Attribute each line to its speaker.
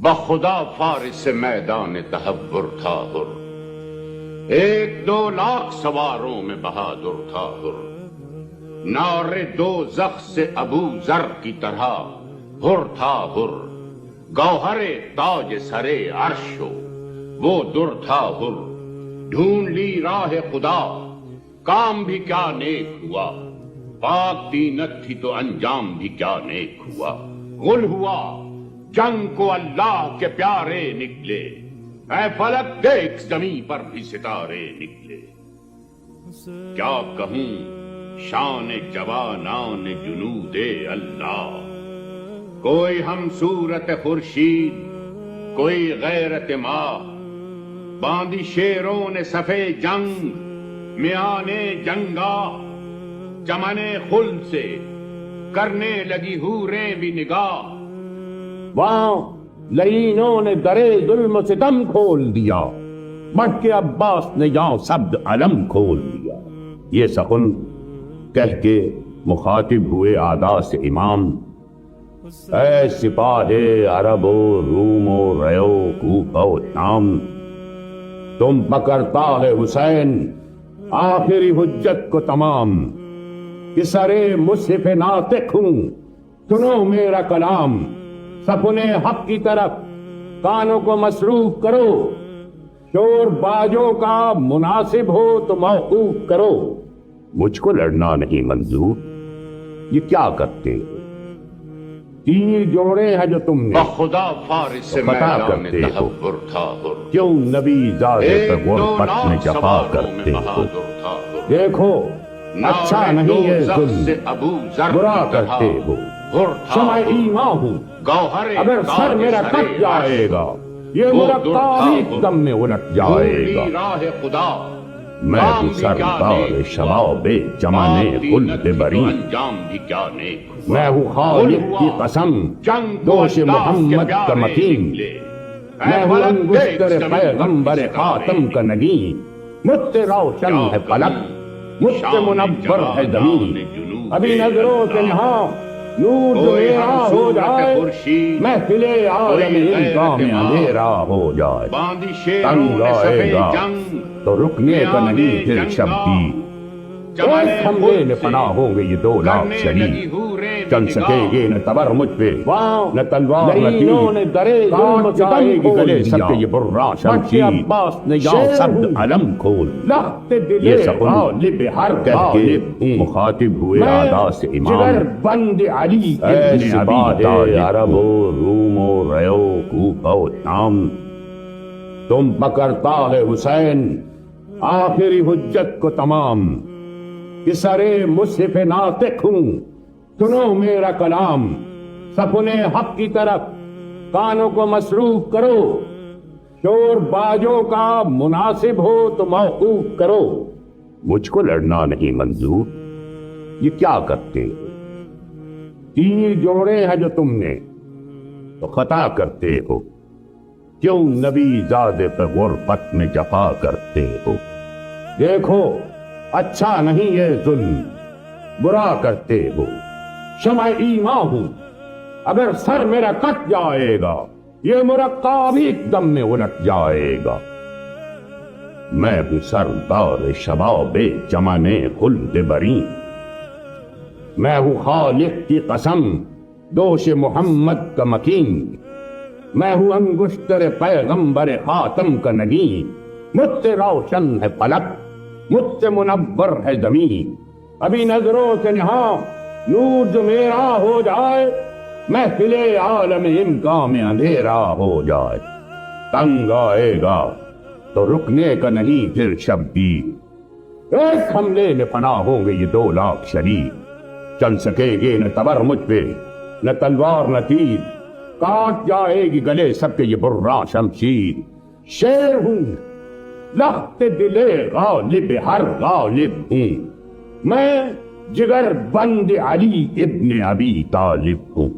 Speaker 1: بخدا فارس میدان تحور تھا حر، 1-2 لاکھ سواروں میں بہادر تھا حر، نعرے دوزخ سے ابو ذر کی طرح حر تھا حر، گوہر تاج سرے عرش وہ در تھا حر، ڈھونڈ لی راہ خدا کام بھی کیا نیک ہوا، پاک دینت تھی تو انجام بھی کیا نیک ہوا، غل ہوا جنگ کو اللہ کے پیارے نکلے، اے فلک دیکھ زمین پر بھی ستارے نکلے، کیا کہوں شان جوانان جنود اللہ، کوئی ہم صورت خورشید کوئی غیرت ماہ، باندھی شیروں نے صفے جنگ میانے جنگا، چمنے خل سے کرنے لگی حوریں بھی نگاہ،
Speaker 2: وہاں لعینوں نے درے ظلم و ستم کھول دیا، بڑھ کے عباس نے یہاں سبد علم کھول دیا۔ یہ سخن کہہ کے مخاطب ہوئے عادا سے امام، اے سپاہ عرب و روم و ریو کوفہ و شام، تم پکڑتا ہے حسین آخری حجت کو تمام، کہ سرے مصحف ناطق ہوں سنو میرا کلام، سپنے حق کی طرف کانوں کو مصروف کرو، شور باجوں کا مناسب ہو تو موقوف کرو۔ مجھ کو لڑنا نہیں منظور، یہ کیا کرتے ہو؟ تیر جوڑے ہیں جو تم نے
Speaker 1: بخدا فارس میدان تحور تھا حر،
Speaker 2: کیوں نبی زادے پر غربت میں جفا کرتے ہو؟ دیکھو اچھا نہیں ہے ظلم، برا کرتے ہو، شمع ایمان ہوں اگر سر میرا کٹ جائے گا، یہ مرقع ایک دم میں الٹ جائے گا۔ میں ہوں سردار شباب چمن خلد بری، میں ہوں خالق کی قسم دوش محمد کا مکین، میں ہوں انگشتر پیغمبر خاتم کا نگین، مجھ سے روشن ہے فلک مجھ سے منور ہے زمین، ابھی نظروں سے نہاں نور جو میرا ہو جائے، محفل عالم انقا میں اندھیرا ہو جائے، تنگ آئے گا تو رکنے کا نہیں پھر شبدی، ایک حملے میں پناہ ہوں گے یہ 2 لاکھ شریف، چل سکے گے نہ تبر مجھ پہ نہ تلوار نہ تیر، کاٹ جائے گی گلے سب کے یہ برا شمشیر، عباس نے یہاں سبد علم کھول، یہ سخن کہہ کے مخاطب ہوئے عادا سے امام، بند علی ابن ابی طالب، عرب و روم و ریو کوفہ و شام، تم پکڑتا ہے حسین آخری حجت کو تمام، کہ سرے مصحف ناطق ہوں سنو میرا کلام، سپنے حق کی طرف کانوں کو مصروف کرو، شور باجوں کا مناسب ہو تو موقوف کرو۔ مجھ کو لڑنا نہیں منظور، یہ کیا کرتے ہو؟ تیر جوڑے ہیں جو تم نے تو خطا کرتے ہو، کیوں نبی زادے پر غربت میں جفا کرتے ہو؟ دیکھو اچھا نہیں یہ ظلم، برا کرتے ہو، شمع ایمان ہوں اگر سر میرا کٹ جائے گا، یہ مرقع ایک دم میں الٹ جائے گا۔ میں ہوں سردار شباب چمن خلد بری، میں ہوں خالق کی قسم دوش محمد کا مکین، میں ہوں انگشتر پیغمبر خاتم کا نگین، مجھ سے روشن ہے فلک مجھ سے منور ہے زمین، ابھی نظروں سے نہاں نور جو میرا ہو جائے، محفل عالم انقا میں اندھیرا ہو جائے، تنگ آئے گا تو رکنے کا نہیں پھر شبدی، ایک حملے میں پناہ ہوں گے یہ 2 لاکھ شریف، چل سکے گے نہ تبر مجھ پہ نہ تلوار نہ تیر، کاٹ جائے گی گلے سب کے یہ برا شمشیر، شیر ہوں لخت دلے غالب ہر غالب ہوں، میں جگر بند علی ابن ابی طالب ہوں۔